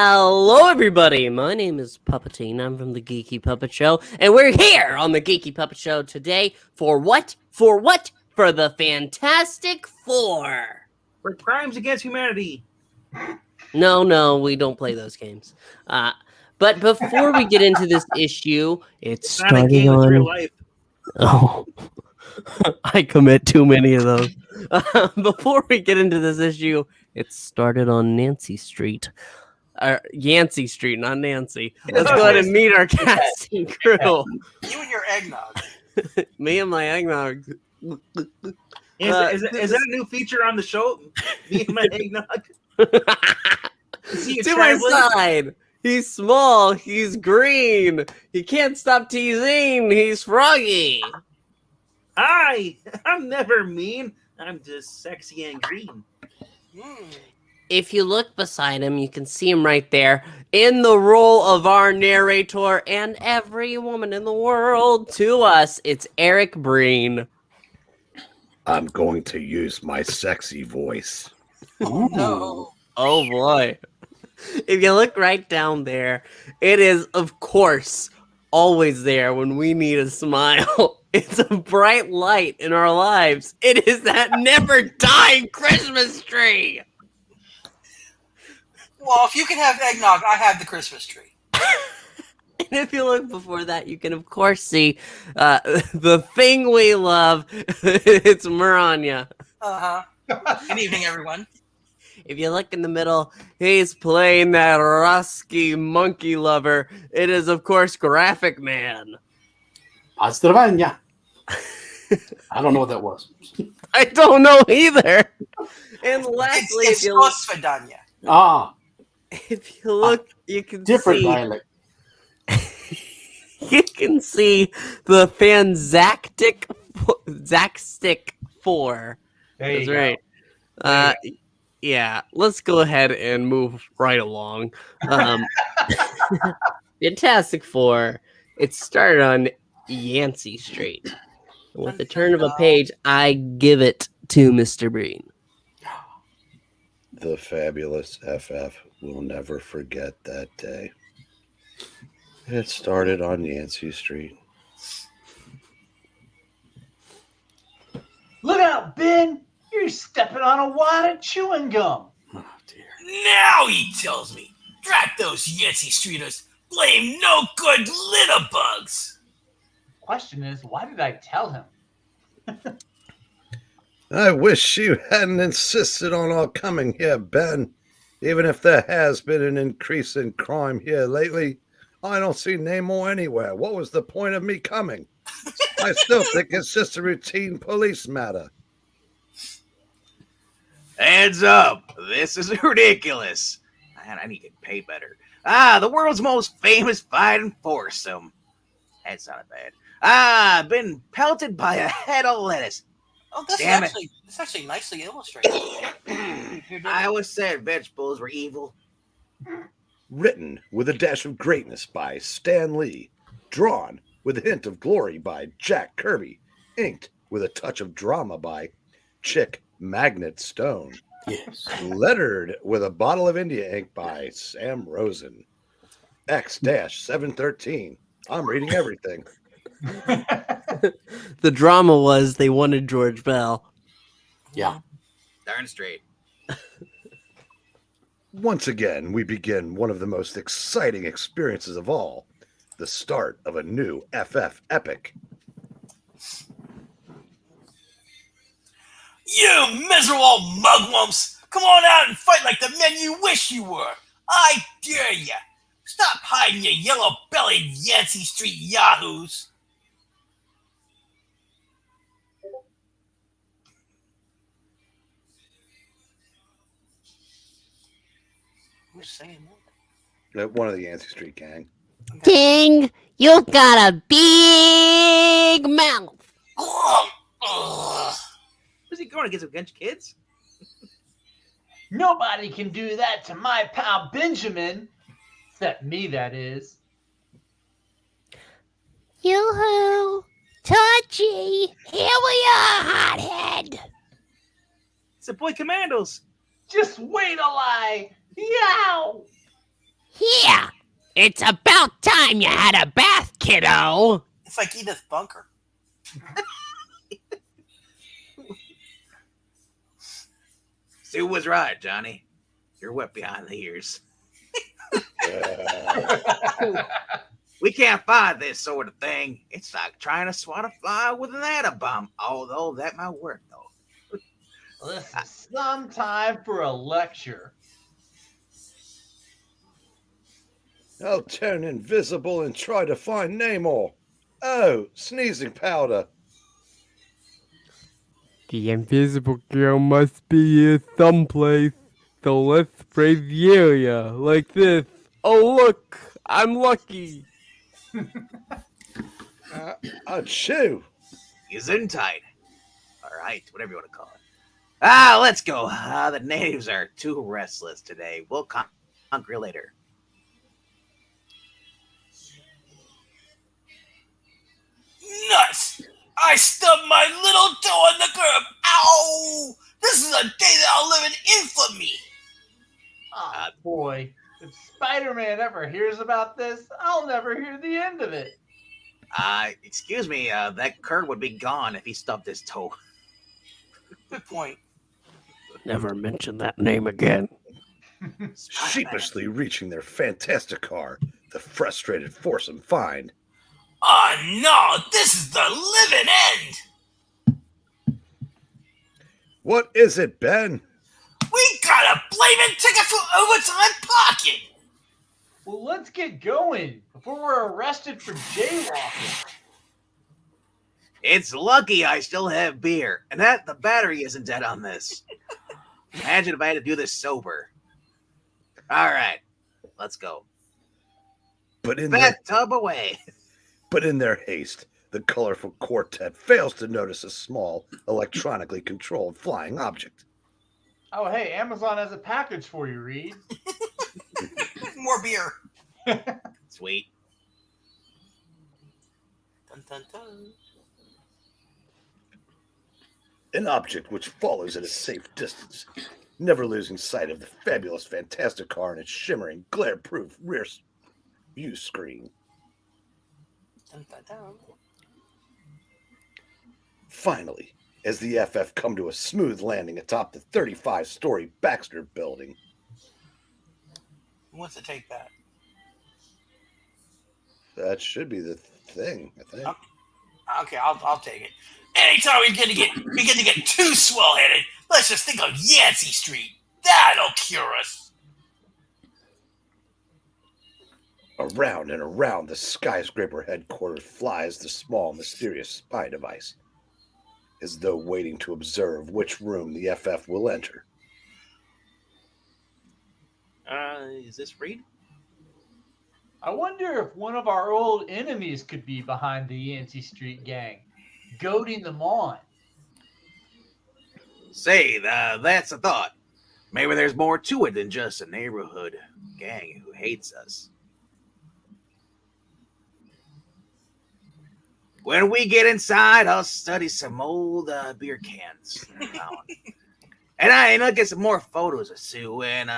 Hello, everybody. My name is Puppetine. I'm from the Geeky Puppet Show, and we're here on the Geeky Puppet Show today for what? For what? For the Fantastic Four. For crimes against humanity. No, we don't play those games. But before we get into this issue, it's not a game, it's real life. Oh, I commit too many of those. Before we get into this issue, it started on Nancy Street. Yancy Street, not Nancy. Let's go ahead and meet our casting crew. You and your eggnog. Me and my eggnog. Is that a new feature on the show? Me and my eggnog. To my side. He's small. He's green. He can't stop teasing. He's froggy. Hi, I'm never mean. I'm just sexy and green. If you look beside him, you can see him right there in the role of our narrator and every woman in the world to us. It's Eric Breen. I'm going to use my sexy voice. Oh, no. Oh, boy. If you look right down there, it is, of course, always there when we need a smile. It's a bright light in our lives. It is that never-dying Christmas tree. Well, if you can have eggnog, I have the Christmas tree. And if you look before that, you can, of course, see the thing we love. It's Maranya. Uh-huh. Good evening, everyone. If you look in the middle, he's playing that rusky monkey lover. It is, of course, Graphic Man. Pozdravanya. I don't know what that was. I don't know either. And lastly, it's Osvedanya. Ah, if you look, you can different see. dialect. You can see the Fanzactic 4. There That's right. Yeah, let's go ahead and move right along. Fantastic Four. It started on Yancy Street. With the turn of a page, I give it to Mr. Breen. The fabulous FF will never forget that day. It started on Yancy Street. Look out, Ben! You're stepping on a wad of chewing gum. Oh, dear. Now he tells me. Drat those Yancy Streeters. Blame no good litterbugs. Question is, why did I tell him? I wish you hadn't insisted on our coming here, Ben. Even if there has been an increase in crime here lately, I don't see Namor anywhere. What was the point of me coming? I still think it's just a routine police matter. Hands up. This is ridiculous. Man, I need to pay better. The world's most famous fighting foursome. That's not bad. I've been pelted by a head of lettuce. Oh, that's Damn actually nicely illustrated. I always said vegetables were evil. Written with a dash of greatness by Stan Lee. Drawn with a hint of glory by Jack Kirby. Inked with a touch of drama by Chic Magnet Stone. Yes. Lettered with a bottle of India ink by Sam Rosen. X-713. I'm reading everything. The drama was they wanted George Bell. Yeah. Darn straight. Once again, we begin one of the most exciting experiences of all. The start of a new FF epic. You miserable mugwumps. Come on out and fight like the men you wish you were. I dare ya. Stop hiding, you yellow-bellied Yancy Street yahoos. Who's saying that? One of the Yancy Street gang. Ding! You've got a big mouth. Who's he going against kids? Nobody can do that to my pal Benjamin. Except me, that is. Yoo-hoo! Touchy! Here we are, hothead! It's the boy Commandos. Just wait till I... Yow! Yeah, it's about time you had a bath, kiddo. It's like Edith Bunker. Sue was right, Johnny. You're wet behind the ears. We can't find this sort of thing. It's like trying to swat a fly with an atom bomb, although that might work, though. This is some time for a lecture. I'll turn invisible and try to find Namor. Oh, sneezing powder. The invisible girl must be here someplace. So let's spray the area like this. Oh, look, I'm lucky. Achoo! He's in tight. All right, whatever you want to call it. Let's go. The natives are too restless today. We'll conquer later. Nuts! I stubbed my little toe on the curb. Ow! This is a day that I'll live in infamy. Oh, boy. If Spider-Man ever hears about this, I'll never hear the end of it. Excuse me, that Kurt would be gone if he stubbed his toe. Good point. Never mention that name again. Sheepishly reaching their fantastic car, the frustrated foursome find. Oh no, this is the living end. What is it, Ben? We got a blaming ticket for overtime parking. Well, let's get going before we're arrested for jaywalking. It's lucky I still have beer, and that the battery isn't dead on this. Imagine if I had to do this sober. All right, let's go. But in Bathtub away. But in their haste, the colorful quartet fails to notice a small, electronically controlled flying object. Oh, hey, Amazon has a package for you, Reed. More beer. Sweet. Dun, dun, dun. An object which follows at a safe distance, never losing sight of the fabulous Fantastic car and its shimmering, glare-proof rear view screen. Dun, dun, dun. Finally, as the FF come to a smooth landing atop the 35-story Baxter building. Who wants to take that? That should be the thing, I think. Okay, I'll take it. Anytime we get to get too swell-headed, let's just think of Yancy Street. That'll cure us. Around and around the skyscraper headquarters flies the small, mysterious spy device, as though waiting to observe which room the FF will enter. Is this Reed? I wonder if one of our old enemies could be behind the Yancy Street gang, goading them on. Say, that's a thought. Maybe there's more to it than just a neighborhood gang who hates us. When we get inside, I'll study some old beer cans. And I'll get some more photos of Sue and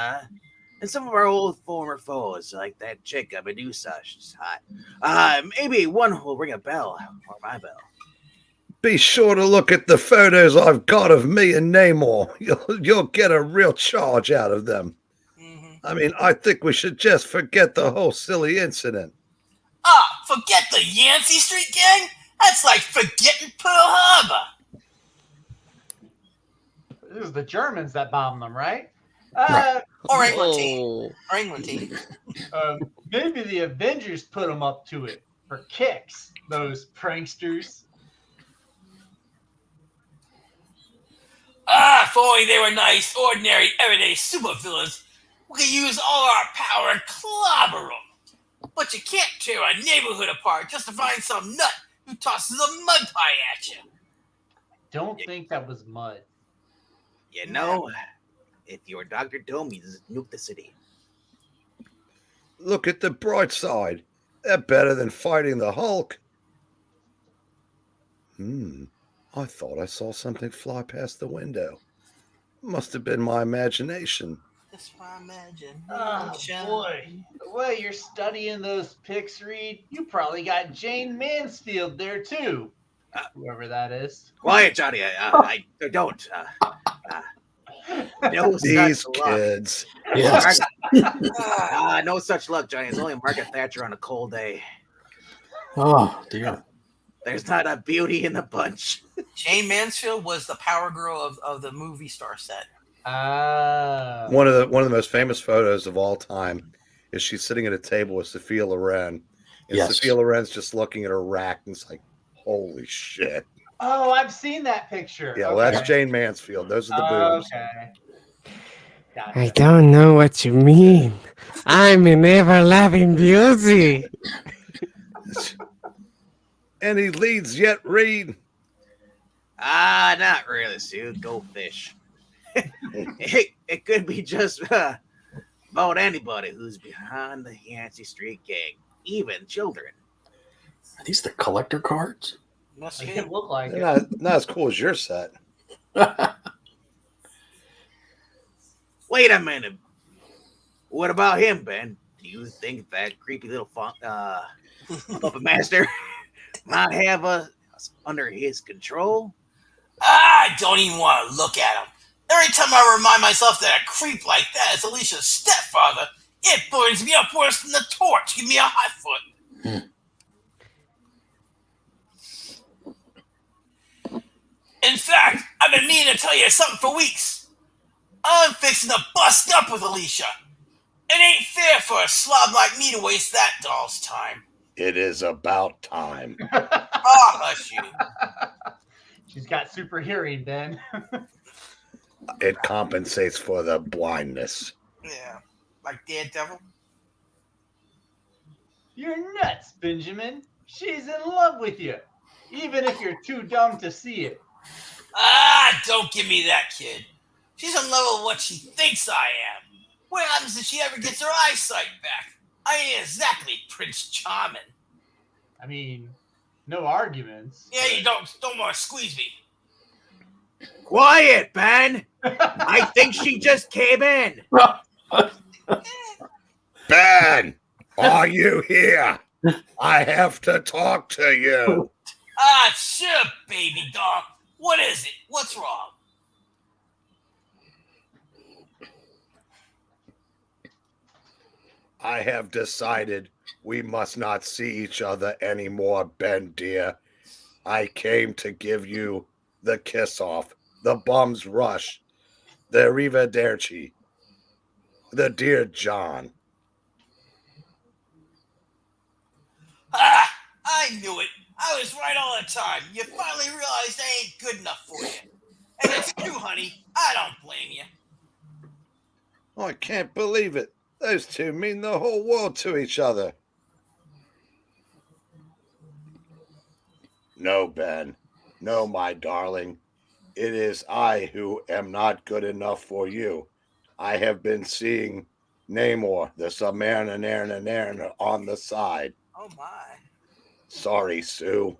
some of our old former foes, like that chick of Medusa. She's hot. Maybe one will ring a bell, or my bell. Be sure to look at the photos I've got of me and Namor. You'll get a real charge out of them. Mm-hmm. I mean, I think we should just forget the whole silly incident. Forget the Yancy Street gang? That's like forgetting Pearl Harbor. It was the Germans that bombed them, right? Or England team. Or England team. Maybe the Avengers put them up to it for kicks, those pranksters. If only they were nice, ordinary, everyday supervillains. We could use all our power and clobber them. But you can't tear a neighborhood apart just to find some nut who tosses a mud pie at you. Don't think that was mud. You know, if you're Dr. Doom, you just nuke the city. Look at the bright side. They're better than fighting the Hulk. I thought I saw something fly past the window. Must have been my imagination. That's my imagination. Oh boy, the way you're studying those pics, Reed, you probably got Jane Mansfield there too. Uh, Whoever that is. Quiet, Johnny. I don't. No These such luck. kids. Yes. No such luck, Johnny. It's only Margaret Thatcher on a cold day. Oh dear. There's not a beauty in the bunch. Jane Mansfield was the power girl of the movie star set. One of the most famous photos of all time is she's sitting at a table with Sophia Loren, and Yes. Sophia Loren's just looking at her rack, and it's like, holy shit. Oh, I've seen that picture. Yeah, okay. well, that's Jane Mansfield. Those are the boobs. Okay. I Gotcha. don't know what you mean. I'm in ever-loving beauty. Any leads yet, Reed? Not really, Sue. Go fish. It could be just about anybody who's behind the Yancy Street gang, even children. Are these the collector cards? Must It be. look like They're it. not as cool as your set. Wait a minute. What about him, Ben? Do you think that creepy little puppet master might have us under his control? I don't even want to look at him. Every time I remind myself that a creep like that is Alicia's stepfather, it burns me up worse than the torch. Give me a hot foot. In fact, I've been meaning to tell you something for weeks. I'm fixing to bust up with Alicia. It ain't fair for a slob like me to waste that doll's time. It is about time. Ah, hush you. She's got super hearing, Ben. It compensates for the blindness. Yeah, like Daredevil. You're nuts, Benjamin. She's in love with you, even if you're too dumb to see it. Don't give me that, kid. She's in love with what she thinks I am. What happens if she ever gets her eyesight back? I ain't exactly Prince Charming. I mean, no arguments. Yeah, you don't want to squeeze me. Quiet, Ben. I think she just came in. Ben, are you here? I have to talk to you. Sure, baby dog. What is it? What's wrong? I have decided we must not see each other anymore, Ben dear. I came to give you the kiss off, the bum's rush, the arrivederci, the dear John. I knew it. I was right all the time. You finally realized I ain't good enough for you. And it's true, honey. I don't blame you. Oh, I can't believe it. Those two mean the whole world to each other. No, Ben. No, my darling. It is I who am not good enough for you. I have been seeing Namor, the Submariner, on the side. Oh, my. Sorry, Sue.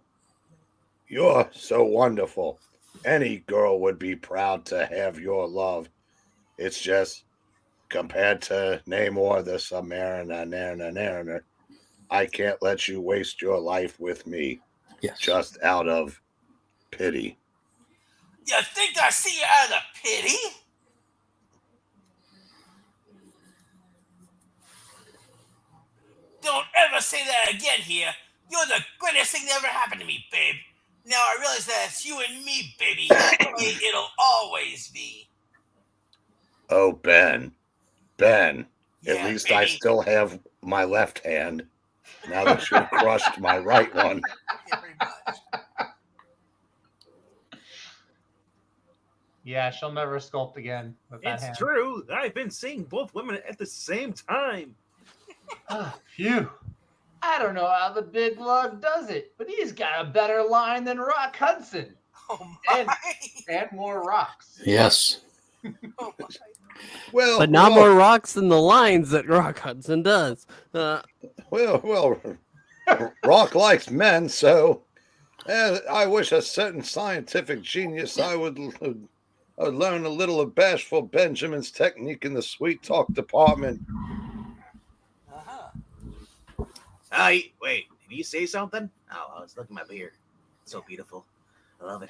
You're so wonderful. Any girl would be proud to have your love. It's just, compared to Namor, the Submariner, I can't let you waste your life with me. Yes. Just out of pity. You think I see you out of pity? Don't ever say that again here. You're the greatest thing that ever happened to me, babe. Now I realize that it's you and me, baby. That way it'll always be. Oh, Ben. Ben. Yeah, At least baby. I still have my left hand. Now that you've crushed my right one. Yeah, pretty much. Yeah, she'll never sculpt again with that It's hand. true. I've been seeing both women at the same time. Phew. I don't know how the big lug does it, but he's got a better line than Rock Hudson. Oh my. And more rocks. Yes. Oh my. Well, But not more rocks than the lines that Rock Hudson does. Well, Rock likes men, so I wish a certain scientific genius I would learn a little of bashful Benjamin's technique in the sweet talk department. Uh-huh. Wait, did you say something? Oh, I was looking at my beer. It's so beautiful. I love it.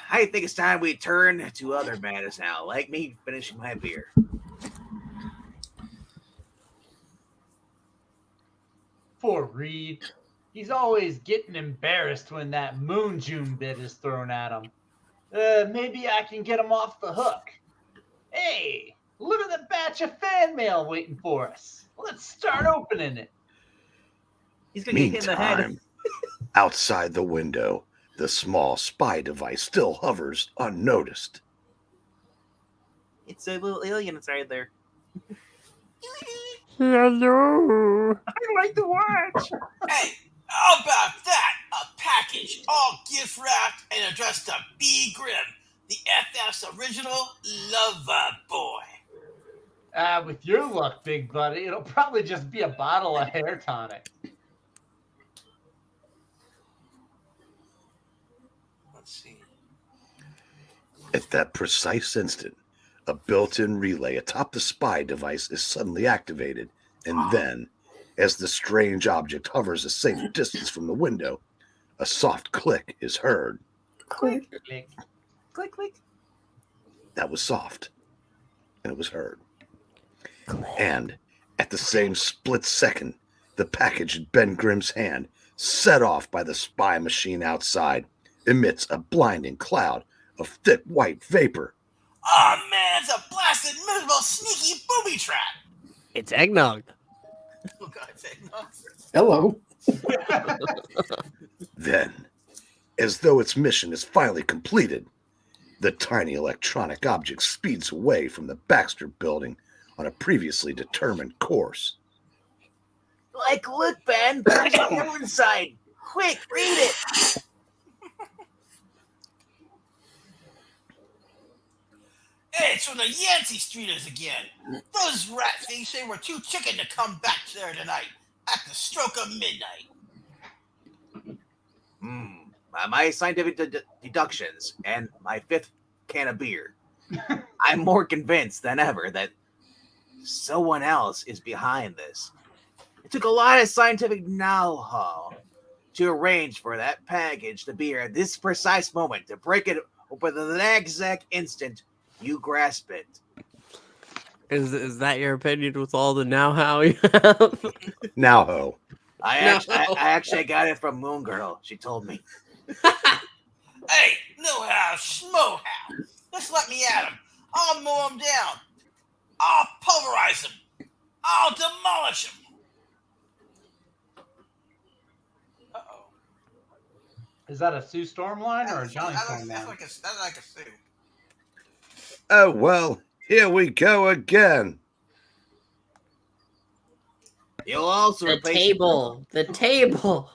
I think it's time we turn to other matters now, like me finishing my beer. Poor Reed. He's always getting embarrassed when that Moon June bit is thrown at him. Maybe I can get him off the hook. Hey, look at the batch of fan mail waiting for us. Let's start opening it. He's gonna get hit in the head. Meantime, outside the window, the small spy device still hovers unnoticed. It's a little alien inside there. Hello. I like to watch. Hey, how about that? A package all gift wrapped and addressed to B. Grimm, the FF's original lover boy. With your luck, big buddy, it'll probably just be a bottle of hair tonic. Let's see. At that precise instant, a built-in relay atop the spy device is suddenly activated, and then, as the strange object hovers a safe distance from the window, a soft click is heard. Click. Click. Click, click. That was soft, and it was heard. And at the same split second, the package in Ben Grimm's hand, set off by the spy machine outside, emits a blinding cloud of thick white vapor. Oh man, it's a blasted, miserable, sneaky booby trap. It's eggnog. Oh God, say no. Hello. Then, as though its mission is finally completed, the tiny electronic object speeds away from the Baxter building on a previously determined course. Like, look, Ben, there's a note inside. Quick, read it. Hey, it's from the Yancy Streeters again. Those rat things say we're too chicken to come back there tonight at the stroke of midnight. My scientific deductions and my fifth can of beer. I'm more convinced than ever that someone else is behind this. It took a lot of scientific know-how to arrange for that package to be here at this precise moment, to break it open the exact instant you grasp it. Is that your opinion with all the now-how you have? Now, ho. I actually got it from Moon Girl. She told me. Hey, no how, schmo how. Just let me at him. I'll mow him down. I'll pulverize him. I'll demolish him. Uh-oh. Is that a Sue Storm line or a Johnny Storm line? That's like a Sue. Oh, well, here we go again. You'll also The replace table. The table.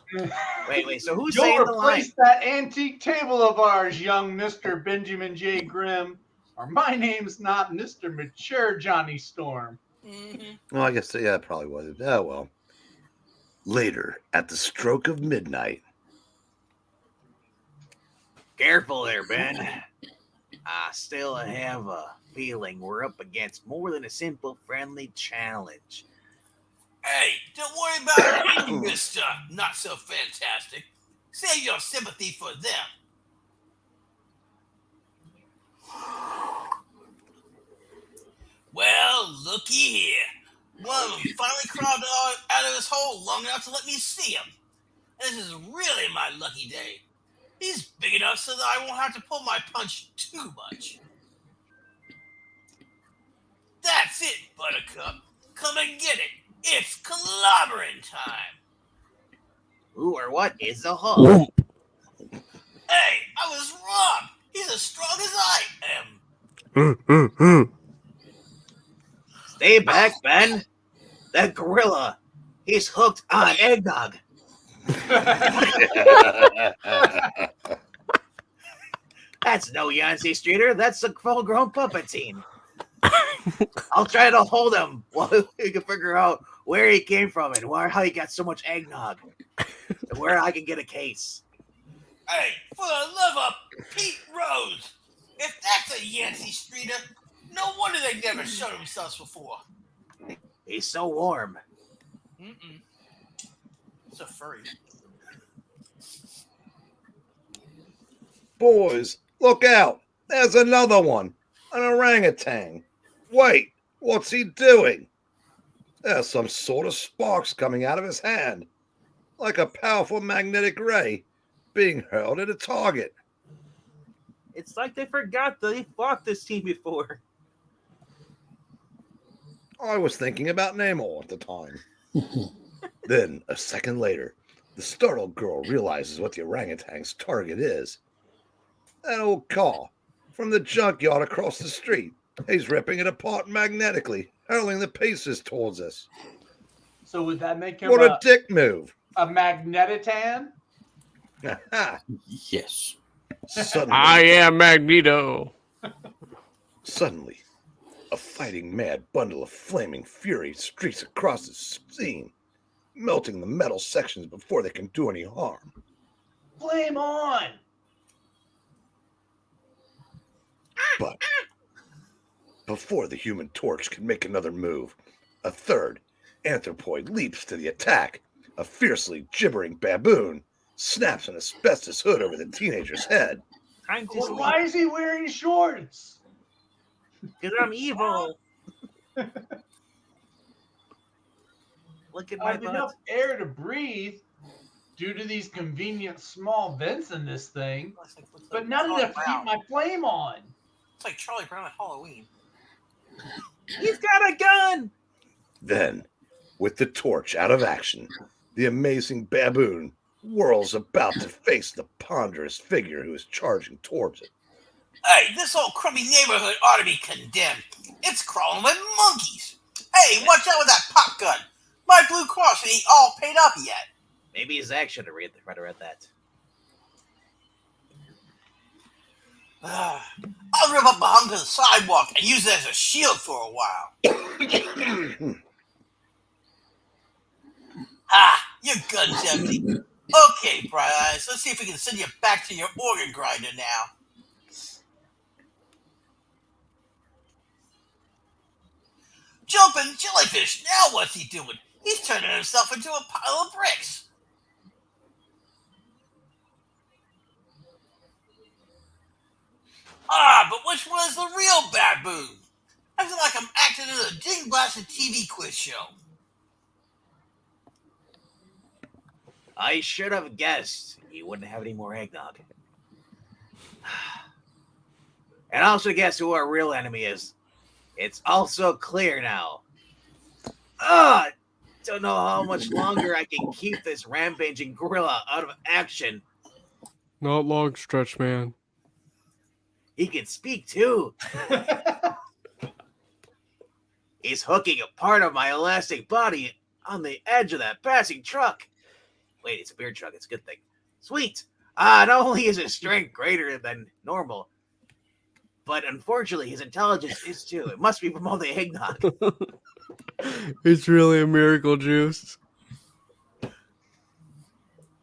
Wait. So who's You'll saying the line? replace that antique table of ours, young Mr. Benjamin J. Grimm, or my name's not Mr. Mature Johnny Storm. Mm-hmm. Well, I guess, yeah, it probably was. Oh, well. Later, at the stroke of midnight. Careful there, Ben. I still have a feeling we're up against more than a simple friendly challenge. Hey, don't worry about me, Mr. Not So Fantastic. Save your sympathy for them. Well, looky here. One of them finally crawled out of his hole long enough to let me see him. This is really my lucky day. He's big enough so that I won't have to pull my punch too much. That's it, Buttercup. Come and get it. It's clobbering time. Who or what is the Hulk? Hey, I was wrong. He's as strong as I am. Stay back, Ben. That gorilla, he's hooked on eggnog. That's no Yancy Streeter. That's a full-grown puppetine. I'll try to hold him while we can figure out where he came from and how he got so much eggnog, and where I can get a case. Hey, for the love of Pete Rose, If that's a Yancy streeter, no wonder they never showed themselves before. He's so warm. Mm-mm. It's a furry. Boys, look out! There's another one! An orangutan! Wait, what's he doing? There's some sort of sparks coming out of his hand, like a powerful magnetic ray being hurled at a target. It's like they forgot that he fought this team before. I was thinking about Namor at the time. Then, a second later, the startled girl realizes what the orangutan's target is. That old car from the junkyard across the street. He's ripping it apart magnetically, hurling the pieces towards us. So would that make him What a dick move! a magnetitan? Yes. Suddenly, am Magneto. Suddenly, a fighting mad bundle of flaming fury streaks across the scene, melting the metal sections before they can do any harm. Flame on! But before the Human Torch can make another move, a third anthropoid leaps to the attack. A fiercely gibbering baboon snaps an asbestos hood over the teenager's head. Time to Well, sleep. why is he wearing shorts? Because I'm evil. Look at I my have butt. enough air to breathe due to these convenient small vents in this thing, but not Charlie enough to keep Brown. my flame on. It's like Charlie Brown at Halloween. He's got a gun! Then, with the torch out of action, the amazing baboon whirls about to face the ponderous figure who is charging towards it. Hey, this whole crummy neighborhood ought to be condemned. It's crawling with monkeys. Hey, watch out with that pop gun. My Blue Cross ain't all paid up yet. Maybe Zach should have read that. I'll rip up a hunk of the sidewalk and use it as a shield for a while. Your gun's empty. Okay, Bright Eyes, let's see if we can send you back to your organ grinder now. Jumping jellyfish, now what's he doing? He's turning himself into a pile of bricks. But which one is the real baboon? I feel like I'm acting in a ding-blasted TV quiz show. I should have guessed you wouldn't have any more eggnog. And also guess who our real enemy is. It's also clear now. Don't know how much longer I can keep this rampaging gorilla out of action. Not long, Stretch Man. He can speak too. He's hooking a part of my elastic body on the edge of that passing truck. Wait, it's a beer truck. It's a good thing. Sweet. Not only is his strength greater than normal, but unfortunately his intelligence is too. It must be from all the eggnog. It's really a miracle juice.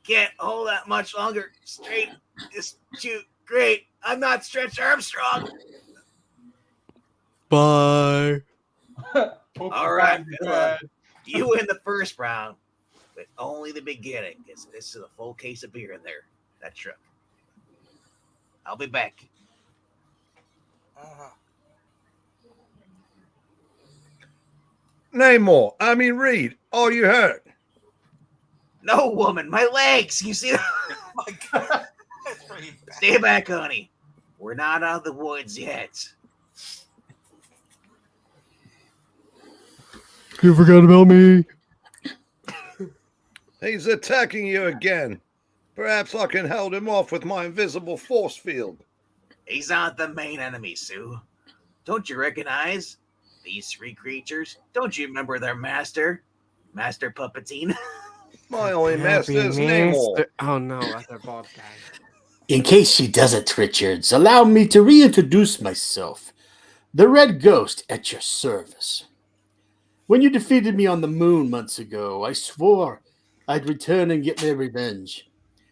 Can't hold that much longer. Straight is too great. I'm not Stretch Armstrong. Bye. All right, Philip. You win the first round, but only the beginning, because this is a full case of beer in there. That truck. I'll be back. Namor, Reed, are you hurt? No, woman, my legs. You see that? My God, that's pretty bad. Stay back, honey. We're not out of the woods yet. You forgot about me. He's attacking you again. Perhaps I can hold him off with my invisible force field. He's not the main enemy, Sue. Don't you recognize these three creatures? Don't you remember their master? Master Puppetine? My only master is Namor. Oh no, that's our bald guy. In case she doesn't, Richards, allow me to reintroduce myself. The Red Ghost at your service. When you defeated me on the moon months ago, I swore I'd return and get my revenge.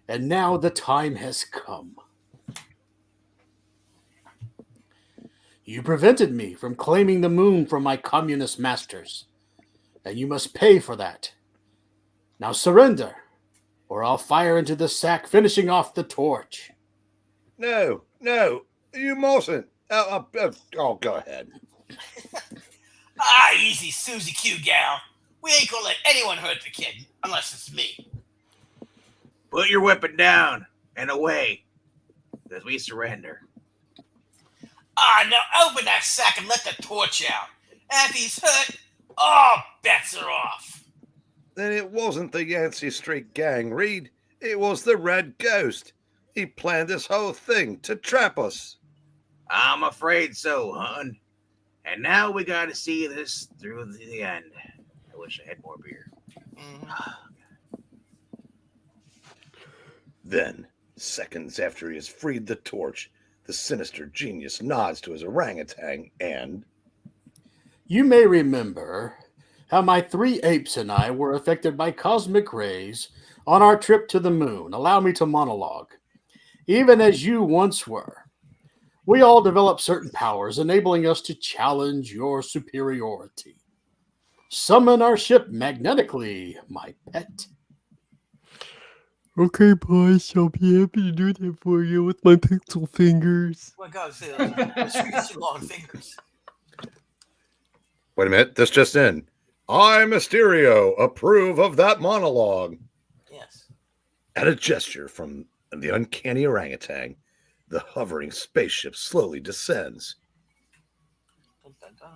And now the time has come. You prevented me from claiming the moon from my communist masters, and you must pay for that. Now surrender, or I'll fire into the sack, finishing off the torch. No, no, you mustn't. Oh, go ahead. Ah, easy, Susie Q gal. We ain't gonna let anyone hurt the kid, unless it's me. Put your weapon down and away, as we surrender. Ah, now open that sack and let the torch out. And if he's hurt, all bets are off. Then it wasn't the Yancy Street gang, Reed. It was the Red Ghost. He planned this whole thing to trap us. I'm afraid so, hun. And now we gotta see this through to the end. I wish I had more beer. Then, seconds after he has freed the torch, the sinister genius nods to his orangutan and... You may remember how my 3 apes and I were affected by cosmic rays on our trip to the moon. Allow me to monologue. Even as you once were, we all developed certain powers, enabling us to challenge your superiority. Summon our ship magnetically, my pet. Okay, boss, I'll be happy to do that for you with my pixel fingers. Oh my god, Phil. It's really too long fingers. Wait a minute, this just in. I, Mysterio, approve of that monologue. Yes. At a gesture from the uncanny orangutan, the hovering spaceship slowly descends. Dun, dun, dun.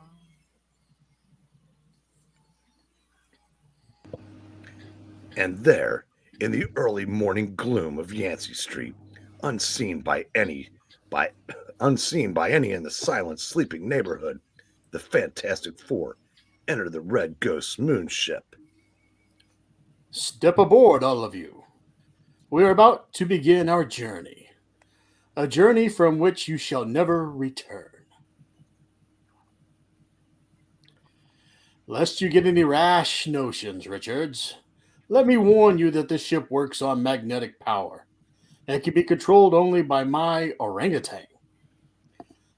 And there, in the early morning gloom of Yancy Street, unseen by any in the silent, sleeping neighborhood, the Fantastic Four enter the Red Ghost's moonship. Step aboard, all of you. We are about to begin our journey. A journey from which you shall never return. Lest you get any rash notions, Richards, let me warn you that this ship works on magnetic power and can be controlled only by my orangutan.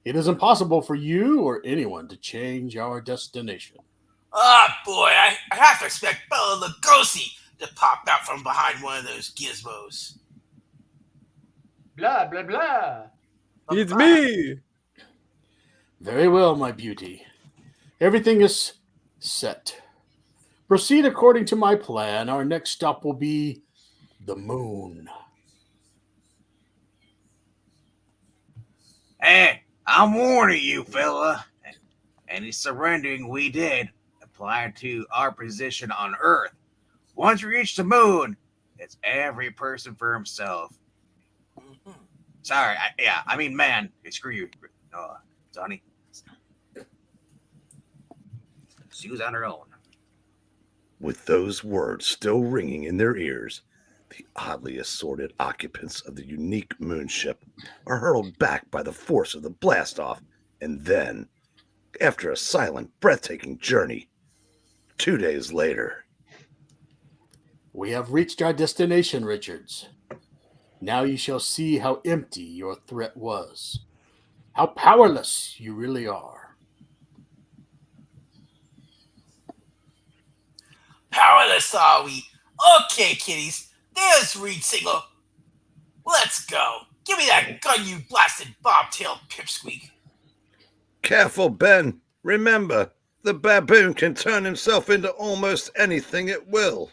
It is impossible for you or anyone to change our destination. Ah, boy, I have to expect Bela Lugosi to pop out from behind one of those gizmos. Blah, blah, blah. It's me! Very well, my beauty. Everything is set. Proceed according to my plan. Our next stop will be the moon. Hey, I'm warning you, fella. Any surrendering we did applied to our position on Earth. Once we reach the moon, it's every person for himself. Mhm. Sorry, I mean, man. Hey, screw you, Donnie. She was on her own. With those words still ringing in their ears, the oddly assorted occupants of the unique moonship are hurled back by the force of the blastoff, and then, after a silent, breathtaking journey, 2 days later... We have reached our destination, Richards. Now you shall see how empty your threat was. How powerless you really are. Powerless are we? Okay, kiddies. There's Reed Single. Let's go. Give me that gun, you blasted bobtail pipsqueak. Careful, Ben. Remember, the baboon can turn himself into almost anything it will.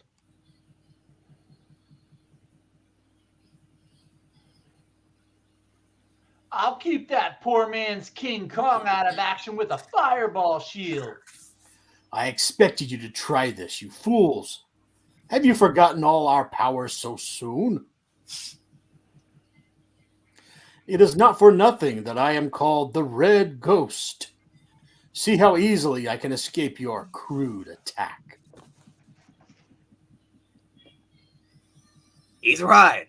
I'll keep that poor man's King Kong out of action with a fireball shield. I expected you to try this, you fools. Have you forgotten all our powers so soon? It is not for nothing that I am called the Red Ghost. See how easily I can escape your crude attack. He's right.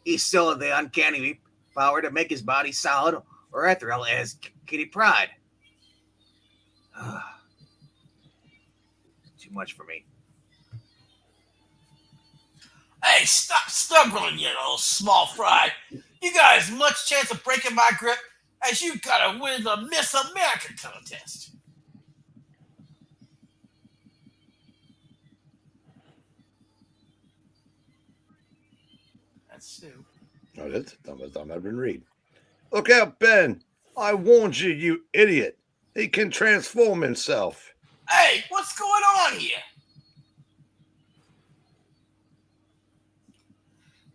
He's still have the uncanny power to make his body solid or ethereal as Kitty Pride. Too much for me. Hey, stop stubborn, you little small fry. You got as much chance of breaking my grip as you gotta win the Miss America contest. That's Sue. Oh, that's the dumbest I've ever read. Look out, Ben! I warned you, you idiot! He can transform himself. Hey, what's going on here?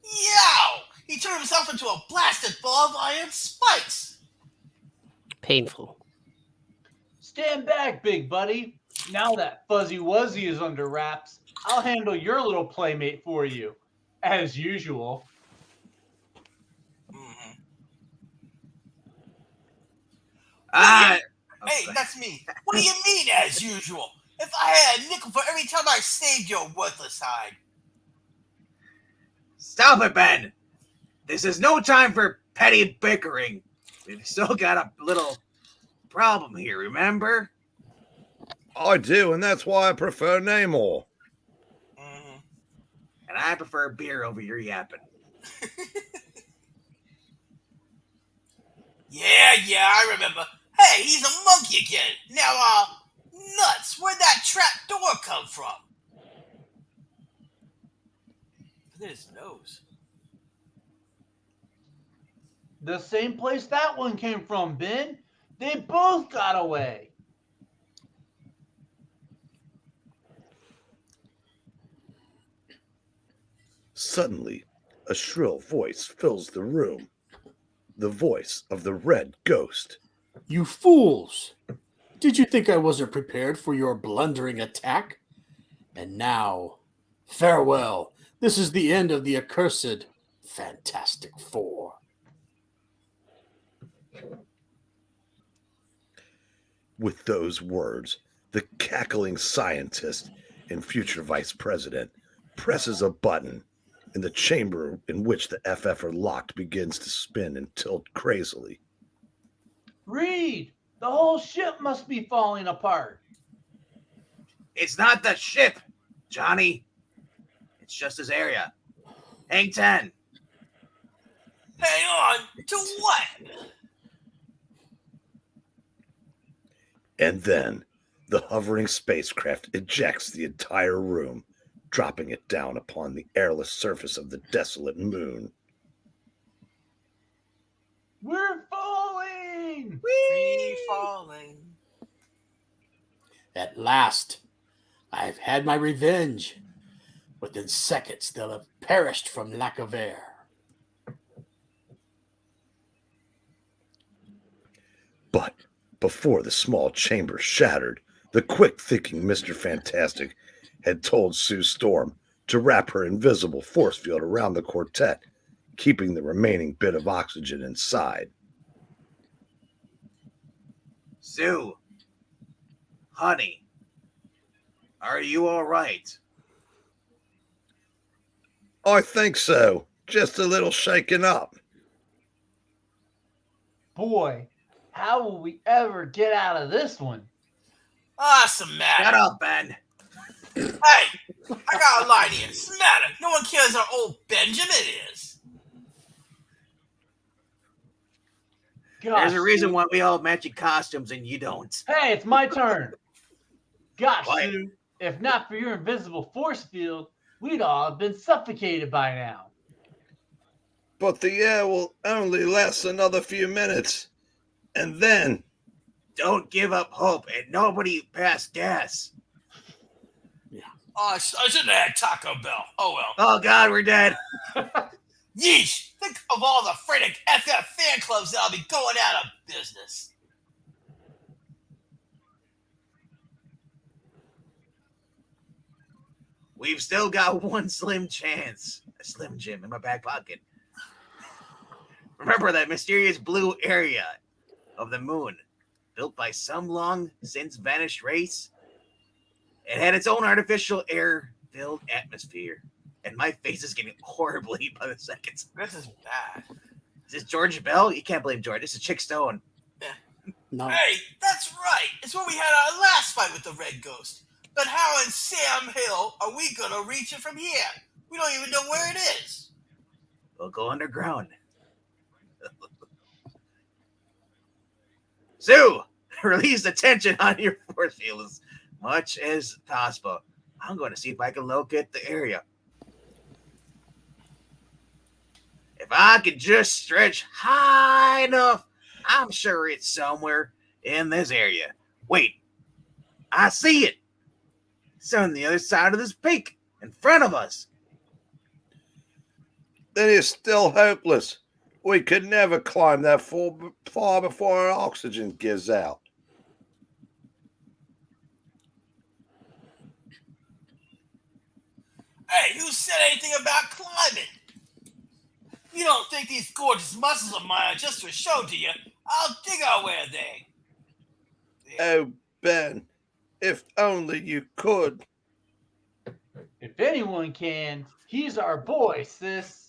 Yow! He turned himself into a blasted ball of iron spikes. Painful. Stand back, big buddy. Now that Fuzzy Wuzzy is under wraps, I'll handle your little playmate for you, as usual. Mm-hmm. Ah, Hey, that's me. What do you mean, as usual? If I had a nickel for every time I saved your worthless hide. stop it, Ben. This is no time for petty bickering. We've still got a little problem here, remember? I do, and that's why I prefer Namor. Mm-hmm. And I prefer beer over your yapping. Yeah, I remember. Hey, he's a monkey again. Now, nuts, where'd that trap door come from? Look at his nose. The same place that one came from, Ben. They both got away. Suddenly, a shrill voice fills the room. The voice of the Red Ghost. You fools! Did you think I wasn't prepared for your blundering attack? And now, farewell. This is the end of the accursed Fantastic Four. With those words, the cackling scientist and future vice president presses a button, and the chamber in which the FF are locked begins to spin and tilt crazily. Reed, the whole ship must be falling apart. It's not the ship, Johnny. It's just his area. Hang 10. Hang on to what? And then the hovering spacecraft ejects the entire room, dropping it down upon the airless surface of the desolate moon. We're falling! Free falling. At last, I've had my revenge. Within seconds, they'll have perished from lack of air. But before the small chamber shattered, the quick-thinking Mr. Fantastic had told Sue Storm to wrap her invisible force field around the quartet, keeping the remaining bit of oxygen inside. Sue. Honey. Are you all right? I think so. Just a little shaken up. Boy, how will we ever get out of this one? Awesome, man. Shut up, Ben. Hey, I got a line here. Smatter. No one cares how old Benjamin is. Gosh, There's a reason Sue. why we all have matching costumes and you don't. Hey, it's my turn. Gosh, What? Sue, if not for your invisible force field, we'd all have been suffocated by now. But the air will only last another few minutes. And then, Don't give up hope and nobody pass gas. Oh, I shouldn't have had Taco Bell. Oh, well. Oh, God, we're dead. Yeesh. Think of all the frantic FF fan clubs that'll be going out of business. We've still got one slim chance. A Slim Jim in my back pocket. Remember that mysterious blue area of the moon built by some long since vanished race? It had its own artificial air-filled atmosphere. And my face is getting horribly by the seconds. This is bad. Is this George Bell? You can't blame George. This is Chick Stone. No, Hey, that's right. It's where we had our last fight with the Red Ghost. But how in Sam Hill are we going to reach it from here? We don't even know where it is. We'll go underground. Sue, release the tension on your force field as much as possible. I'm going to see if I can locate the area. If I could just stretch high enough, I'm sure it's somewhere in this area. Wait, I see it. It's on the other side of this peak, in front of us. Then it's still hopeless. We could never climb that far before our oxygen gives out. Hey, who said anything about climbing? You don't think these gorgeous muscles of mine are just for show, do you? I'll dig our way a day. Oh, Ben, if only you could. If anyone can, he's our boy, sis.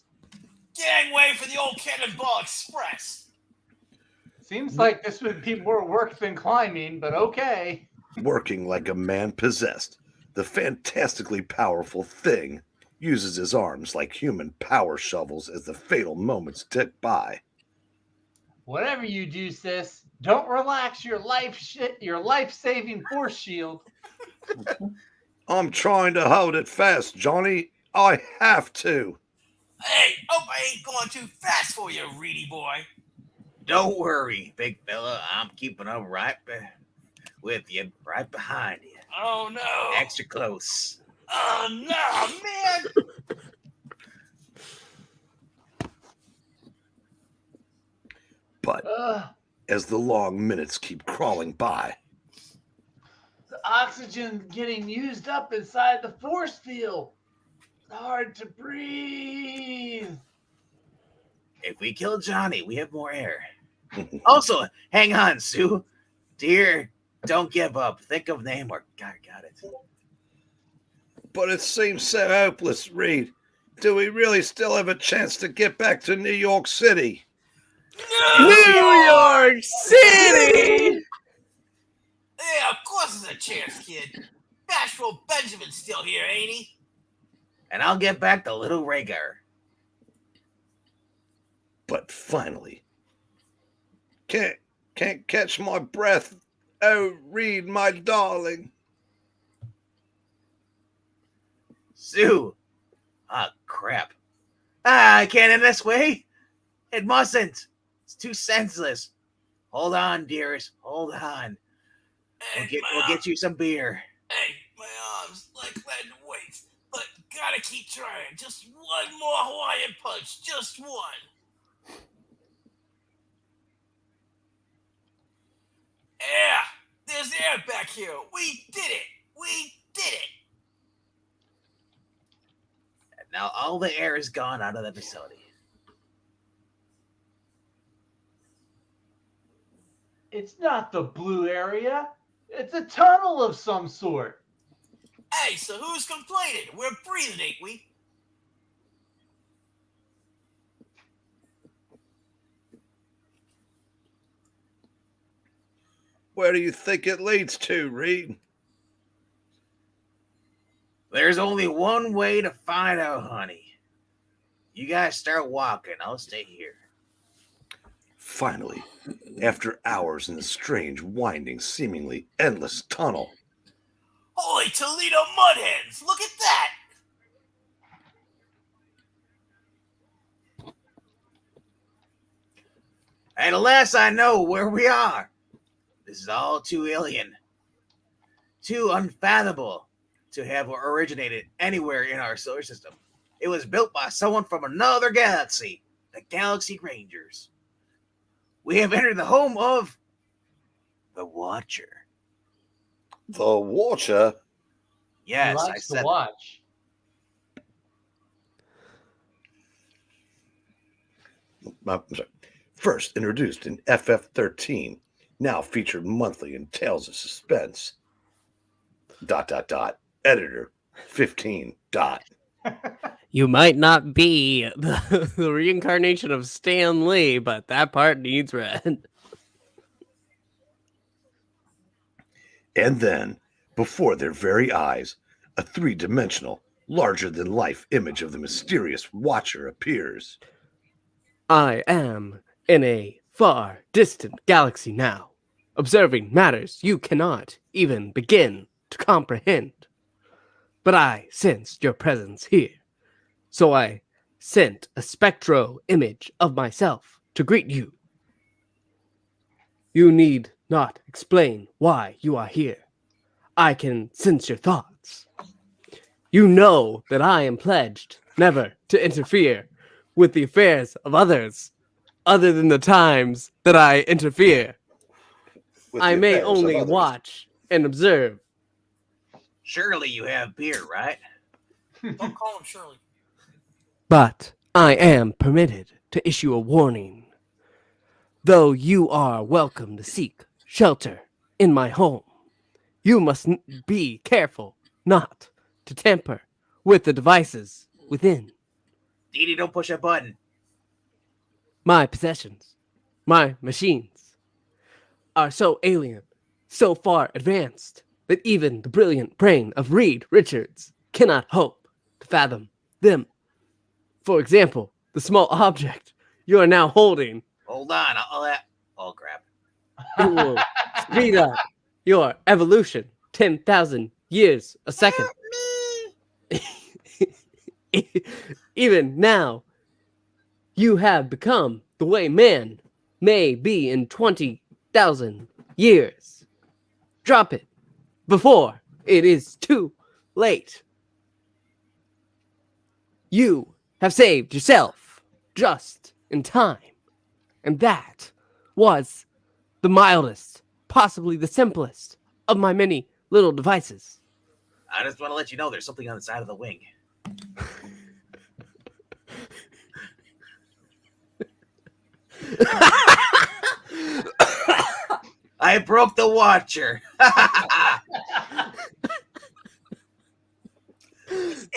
Gangway for the old Cannonball Express. Seems like this would be more work than climbing, but okay. Working like a man possessed, the fantastically powerful thing uses his arms like human power shovels as the fatal moments tick by. Whatever you do, sis, don't relax your life-saving force shield. I'm trying to hold it fast, Johnny. I have to. Hey, hope I ain't going too fast for you, Reedy boy. Don't worry, big fella. I'm keeping up with you, right behind you. Oh, no. Extra close. Oh, no, man. But as the long minutes keep crawling by, the oxygen getting used up inside the force field. It's hard to breathe. If we kill Johnny, we have more air. Also, hang on, Sue. Dear, don't give up. Think of Namor. Got it. but it seems so hopeless, Reed. Do we really still have a chance to get back to New York City? New York City! Yeah, of course there's a chance, kid. Bashful Benjamin's still here, ain't he? And I'll get back to Little Rhaegar. But finally, can't catch my breath. Oh, Reed, my darling. Sue. Ah, crap. I can't end this way. It mustn't. It's too senseless. Hold on, dearest. Hold on. Hey, We'll get you some beer. Hey, my arms like lead weights, but gotta keep trying. Just one more Hawaiian punch. Just one. Yeah, there's air back here. We did it. We did it. And now all the air is gone out of the facility. It's not the blue area. It's a tunnel of some sort. Hey, so who's complaining? We're breathing, ain't we? Where do you think it leads to, Reed? There's only one way to find out, honey. You guys start walking. I'll stay here. Finally, after hours in the strange, winding, seemingly endless tunnel, Holy Toledo Mudheads! Look at that! And alas, I know where we are. This is all too alien, too unfathomable to have originated anywhere in our solar system. It was built by someone from another galaxy, the Galaxy Rangers. We have entered the home of the Watcher. the Watcher. Yes, He I likes said to watch. I'm sorry. First introduced in FF13, now featured monthly in Tales of Suspense. ... Editor 15. ... You might not be the reincarnation of Stan Lee, but that part needs read. And then, before their very eyes, a three-dimensional, larger-than-life image of the mysterious Watcher appears. I am in a far distant galaxy now. observing matters you cannot even begin to comprehend. But I sensed your presence here, so I sent a spectro image of myself to greet you. You need not explain why you are here. I can sense your thoughts. You know that I am pledged never to interfere with the affairs of others, other than the times that I interfere. With I the may affairs of only others. watch and observe. Surely you have beer, right? Don't call him Shirley. But I am permitted to issue a warning. Though you are welcome to seek shelter in my home, you must be careful not to tamper with the devices within. Dee Dee, don't push that button. My possessions, my machines, are so alien, so far advanced, that even the brilliant brain of Reed Richards cannot hope to fathom them. For example, the small object you are now holding, Hold on. Oh, crap. it will speed up your evolution 10,000 years a second. Even now, you have become the way man may be in 20,000 years. Drop it before it is too late. You have saved yourself just in time. And that was the mildest, possibly the simplest of my many little devices. I just want to let you know there's something on the side of the wing. I broke the watcher.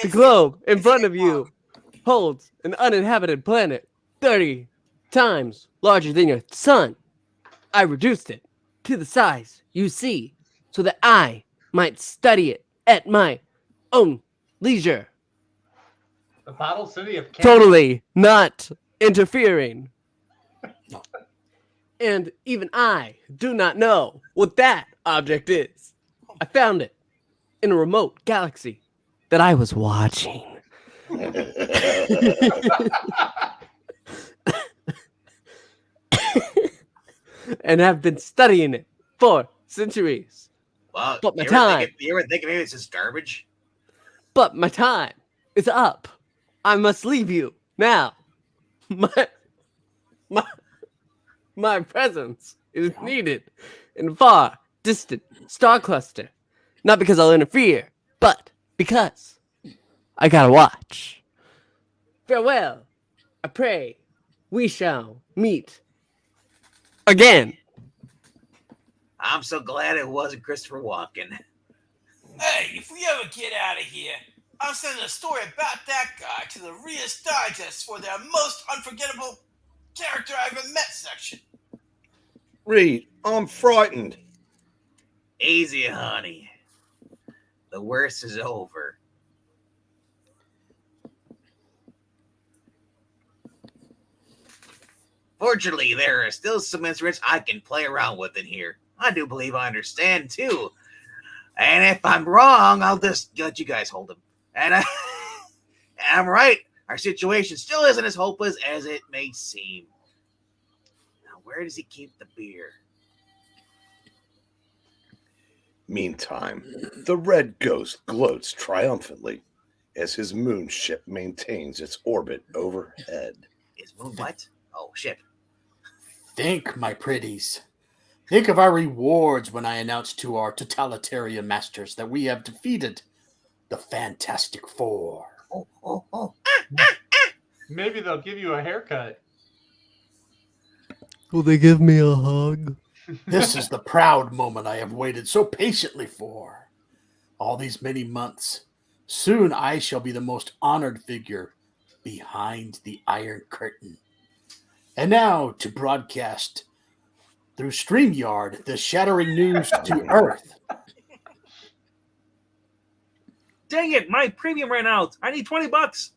The globe in front of you holds an uninhabited planet 30 times larger than your sun. I reduced it to the size you see so that I might study it at my own leisure. The Bottle City of Cameos. Totally not interfering. And even I do not know what that object is. I found it in a remote galaxy that I was watching. And have been studying it for centuries. Well, But my you time. ever think maybe it's just garbage? But my time is up. I must leave you now. My presence is needed in a far distant star cluster. Not because I'll interfere, but because I gotta watch. Farewell. I pray we shall meet again. I'm so glad it wasn't Christopher Walken. Hey, if we ever get out of here, I'm sending a story about that guy to the Reader's Digest for their most unforgettable character I've ever met section. Reed, I'm frightened. Easy, honey. The worst is over. Fortunately, there are still some instruments I can play around with in here. I do believe I understand, too. And if I'm wrong, I'll just let you guys hold them. And I'm right. Our situation still isn't as hopeless as it may seem. Now, where does he keep the beer? Meantime, the red ghost gloats triumphantly as his moon ship maintains its orbit overhead. Is moon what? Oh, shit. Think, my pretties. Think of our rewards when I announce to our totalitarian masters that we have defeated the Fantastic Four. Oh. Maybe they'll give you a haircut. Will they give me a hug? This is the proud moment I have waited so patiently for. All these many months. Soon I shall be the most honored figure behind the Iron Curtain. And now to broadcast through StreamYard the shattering news to Earth. Dang it, my premium ran out. I need $20.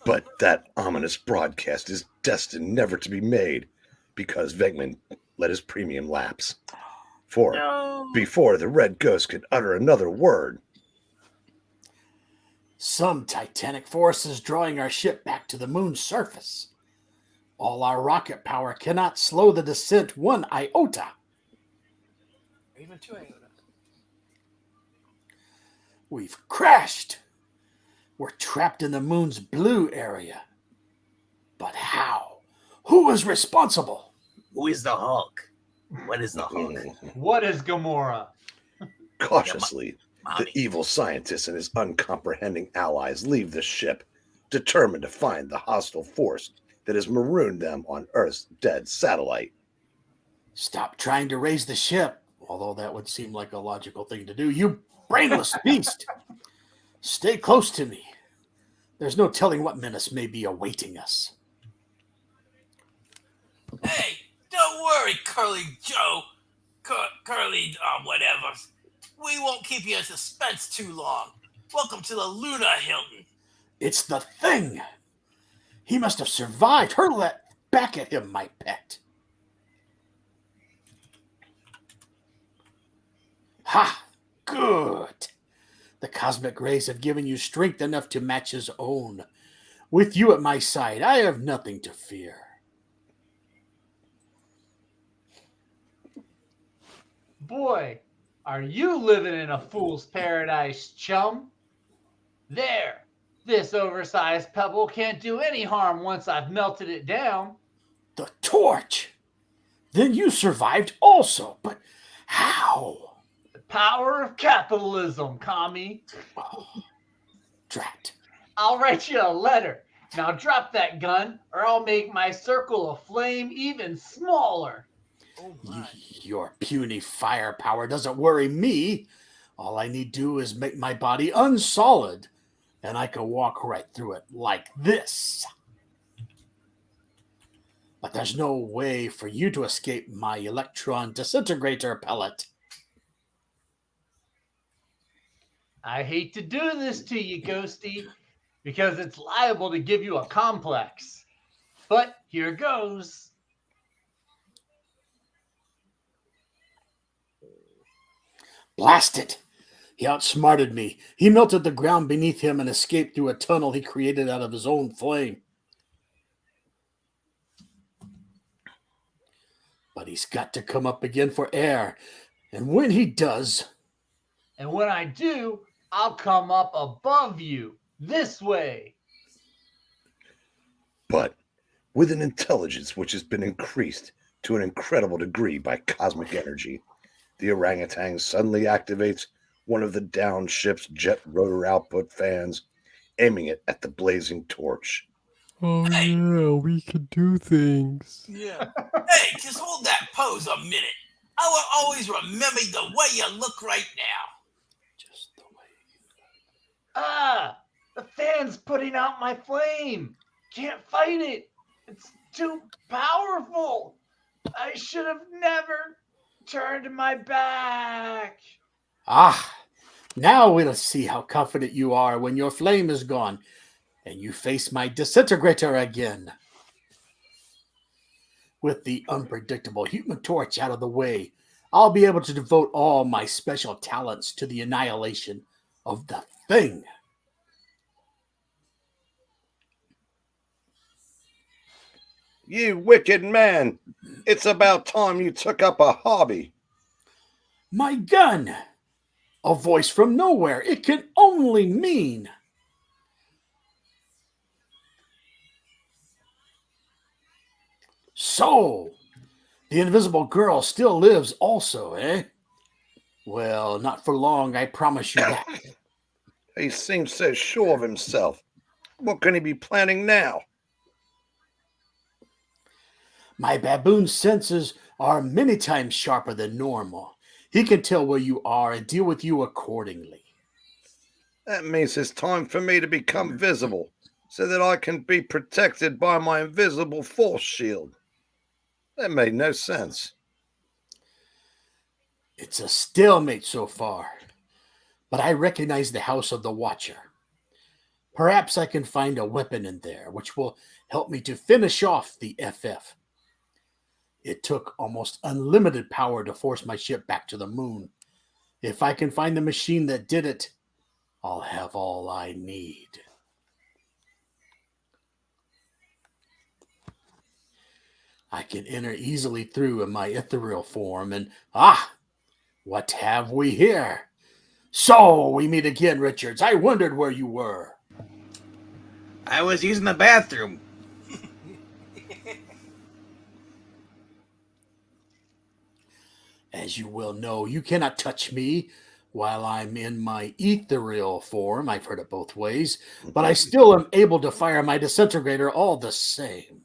But that ominous broadcast is destined never to be made because Vegman let his premium lapse. For No. before the red ghost could utter another word, Some titanic force is drawing our ship back to the moon's surface. All our rocket power cannot slow the descent one iota. Or even 2 iota. We've crashed. We're trapped in the moon's blue area. But how? Who is responsible? Who is the Hulk? What is the Hulk? What is Gamora? cautiously, the Mommy. evil scientist and his uncomprehending allies leave the ship, determined to find the hostile force that has marooned them on Earth's dead satellite. Stop trying to raise the ship, although that would seem like a logical thing to do. You brainless beast! Stay close to me. There's no telling what menace may be awaiting us. Hey, don't worry, Curly Joe. Curly, whatever. We won't keep you in suspense too long. Welcome to the Luna Hilton. It's the Thing! He must have survived. Hurl that back at him, my pet. Ha! Good. The cosmic rays have given you strength enough to match his own. With you at my side, I have nothing to fear. Boy, are you living in a fool's paradise, chum? There, this oversized pebble can't do any harm once I've melted it down. The torch! Then you survived also, but how? The power of capitalism, commie. Oh, drat. I'll write you a letter. Now drop that gun, or I'll make my circle of flame even smaller. Oh my. Your puny firepower doesn't worry me. All I need do is make my body unsolid, and I can walk right through it like this. But there's no way for you to escape my electron disintegrator pellet. I hate to do this to you, Ghosty, because it's liable to give you a complex. But here goes. Blast it! He outsmarted me. He melted the ground beneath him and escaped through a tunnel he created out of his own flame. But he's got to come up again for air. And when he does... And when I do, I'll come up above you, this way. But with an intelligence which has been increased to an incredible degree by cosmic energy, the orangutan suddenly activates one of the down ship's jet rotor output fans, aiming it at the blazing torch. Oh Hey. yeah, we can do things. Yeah. Hey, just hold that pose a minute. I will always remember the way you look right now. Just the way. Ah, the fan's putting out my flame. Can't fight it. It's too powerful. I should have never turned my back. Ah, now we'll see how confident you are when your flame is gone and you face my disintegrator again. With the unpredictable human torch out of the way, I'll be able to devote all my special talents to the annihilation of the Thing. You wicked man! It's about time you took up a hobby. My gun! A voice from nowhere. It can only mean... So, the invisible girl still lives also, eh? Well, not for long, I promise you that. He seems so sure of himself. What can he be planning now? My baboon's senses are many times sharper than normal. He can tell where you are and deal with you accordingly. That means it's time for me to become visible, so that I can be protected by my invisible force shield. That made no sense. It's a stalemate so far, but I recognize the House of the Watcher. Perhaps I can find a weapon in there which will help me to finish off the FF. It took almost unlimited power to force my ship back to the moon. If I can find the machine that did it, I'll have all I need. I can enter easily through in my ethereal form, and what have we here? So we meet again, Richards. I wondered where you were. I was using the bathroom. As you well know, you cannot touch me while I'm in my ethereal form. I've heard it both ways, but I still am able to fire my disintegrator all the same.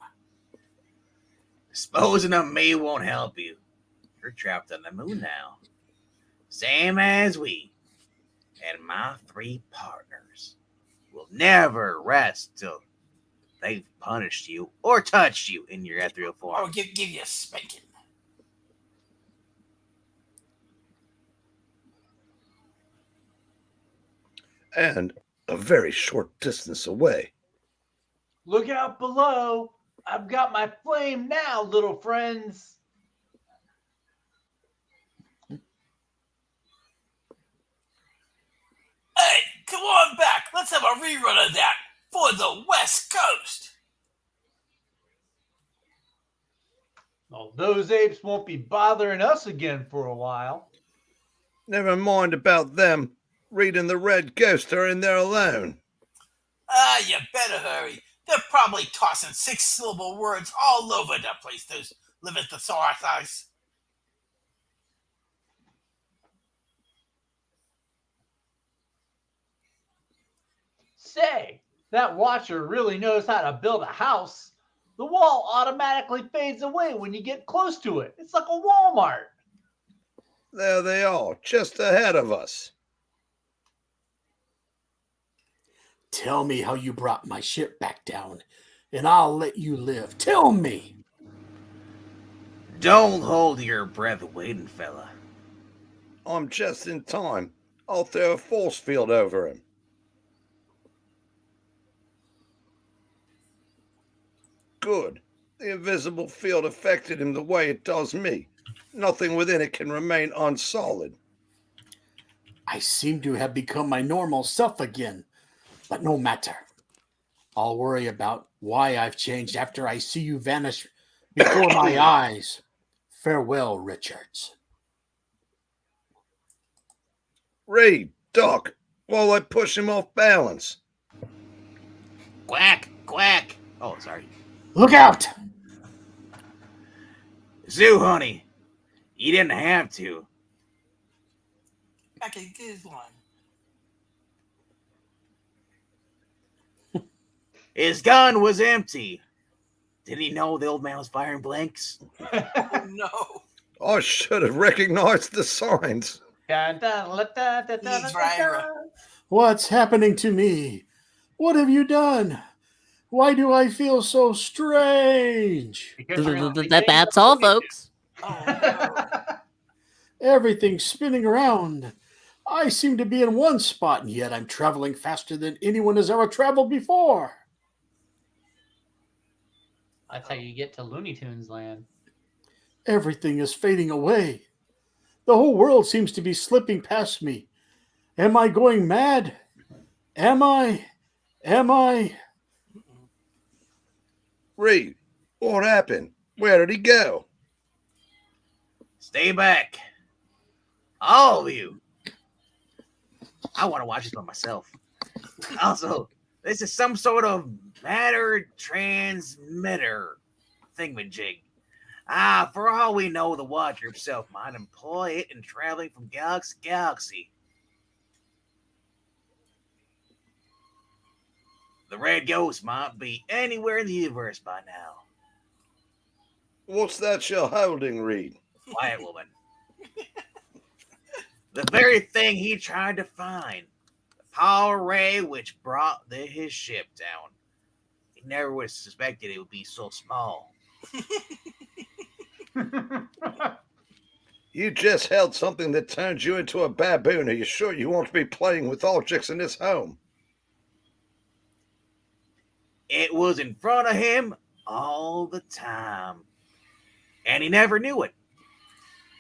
Disposing of me won't help you. You're trapped on the moon now. Same as we. And my 3 partners will never rest till they've punished you or touched you in your ethereal form. Or give you a spanking. And a very short distance away. Look out below. I've got my flame now, little friends. Hey, come on back. Let's have a rerun of that for the West Coast. Well, those apes won't be bothering us again for a while. Never mind about them. Reed and the Red Ghost are in there alone. You better hurry. They're probably tossing 6-syllable words all over the place, those Livithosaurus. Say, that watcher really knows how to build a house. The wall automatically fades away when you get close to it. It's like a Walmart. There they are, just ahead of us. Tell me how you brought my ship back down, and I'll let you live. Tell me. Don't hold your breath waiting, fella. I'm just in time. I'll throw a force field over him. Good. The invisible field affected him the way it does me. Nothing within it can remain unsolid. I seem to have become my normal self again, but no matter. I'll worry about why I've changed after I see you vanish before my eyes. Farewell, Richards. Reed, Doc, while I push him off balance. Quack, quack. Oh, sorry. Look out! Zoo, honey. You didn't have to. Back a good one. His gun was empty. Didn't he know the old man was firing blanks? Oh, no. I should have recognized the signs. What's happening to me? What have you done? Why do I feel so strange? That's all, folks. Oh, no. Everything's spinning around. I seem to be in one spot, and yet I'm traveling faster than anyone has ever traveled before. That's how you get to Looney Tunes land. Everything is fading away. The whole world seems to be slipping past me. Am I going mad? Am I? Reed, what happened? Where did he go? Stay back. All of you. I want to watch this by myself. Also, this is some sort of matter transmitter thingamajig. For all we know, the Watcher himself might employ it in traveling from galaxy to galaxy. The Red Ghost might be anywhere in the universe by now. What's that you're holding, Reed? Quiet, woman. The very thing he tried to find. The power ray which brought his ship down. He never would have suspected it would be so small. You just held something that turned you into a baboon. Are you sure you won't be playing with objects in this home? It was in front of him all the time. and he never knew it.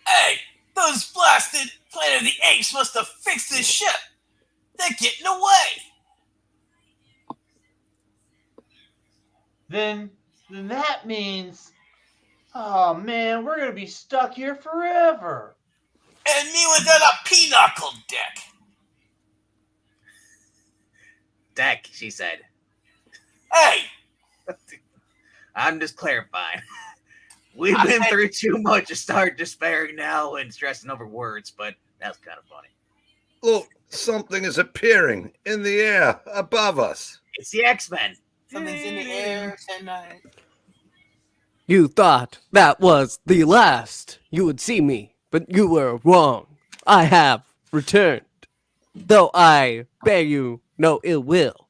Hey, those blasted Planet of the Apes must have fixed this ship. They're getting away. Then that means, oh man, we're gonna be stuck here forever. And me without a pinochle deck. Deck, she said. Hey, I'm just clarifying. We've I been said- through too much to start despairing now and stressing over words, but that's kind of funny. Look, something is appearing in the air above us. It's the X-Men. something's in the air tonight. You thought that was the last you would see me, but you were wrong. I have returned. Though I bear you no ill will,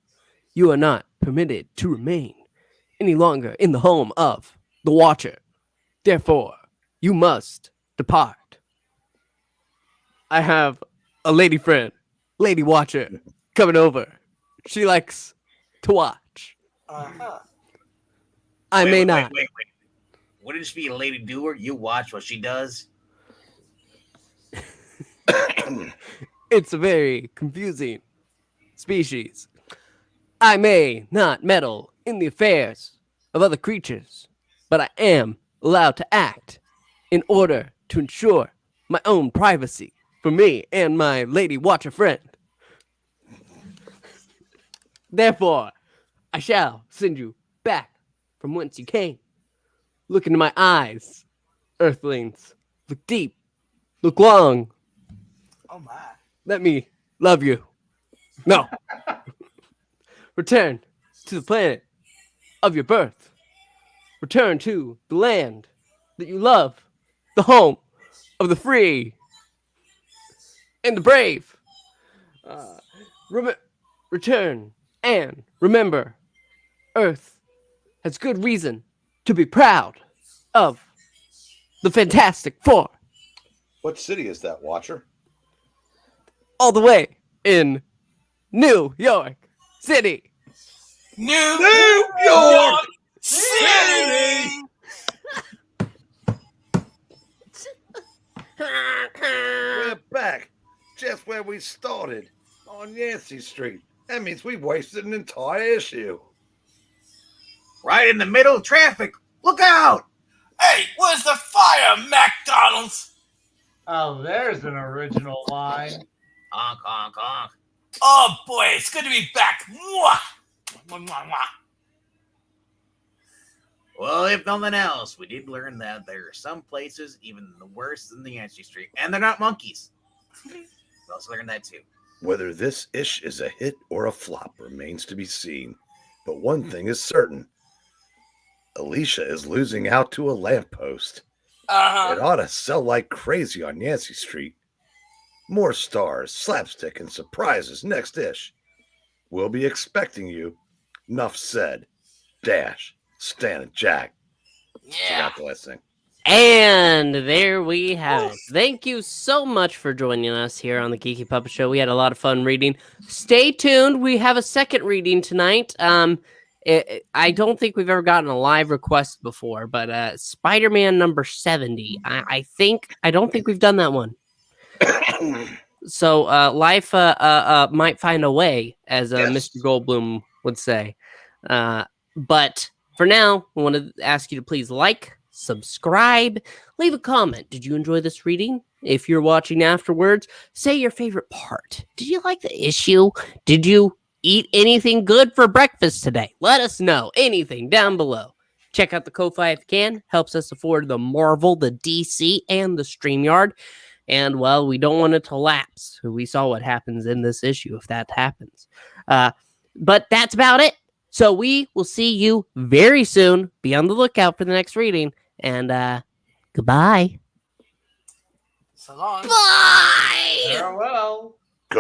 you are not permitted to remain any longer in the home of the Watcher. Therefore, you must depart. I have a lady friend, Lady Watcher, coming over. She likes to watch. Uh-huh. I may Wait. not. Wouldn't she be a lady doer? You watch what she does. It's a very confusing species. I may not meddle in the affairs of other creatures, but I am allowed to act in order to ensure my own privacy for me and my lady watcher friend. Therefore, I shall send you back from whence you came. Look into my eyes, earthlings. Look deep. Look long. Oh my. Let me love you. No. Return to the planet of your birth. Return to the land that you love, the home of the free and the brave. Return and remember, Earth has good reason to be proud of the Fantastic Four. What city is that, Watcher? All the way in New York City. New York City! We're back, just where we started, on Yancy Street. That means we wasted an entire issue. Right in the middle of traffic. Look out! Hey, where's the fire, McDonald's? Oh, there's an original line. Honk, honk, honk. Oh boy, it's good to be back. Mwah! Mwah, mwah, mwah. Well, if nothing else, we did learn that there are some places even worse than the Yancy Street, and they're not monkeys. We also learned that too. Whether this ish is a hit or a flop remains to be seen. But one thing is certain. Alicia is losing out to a lamppost. Uh-huh. It ought to sell like crazy on Yancy Street. More stars, slapstick, and surprises next ish. We'll be expecting you. Nuff said. Dash, Stan, and Jack. Yeah. Forgot the last thing. And there we have it. Thank you so much for joining us here on the Geeky Puppet Show. We had a lot of fun reading. Stay tuned. We have a second reading tonight. I don't think we've ever gotten a live request before, but Spider-Man number 70. I don't think we've done that one. So life might find a way, as Yes. Mr. Goldblum would say. But for now, I want to ask you to please like, subscribe, leave a comment. Did you enjoy this reading? If you're watching afterwards, say your favorite part. Did you like the issue? Did you eat anything good for breakfast today? Let us know. Anything down below. Check out the Ko-Fi if you can. Helps us afford the Marvel, the DC, and the StreamYard. And, well, we don't want it to lapse. We saw what happens in this issue if that happens. But that's about it. So we will see you very soon. Be on the lookout for the next reading. And goodbye. So long. Bye! Farewell.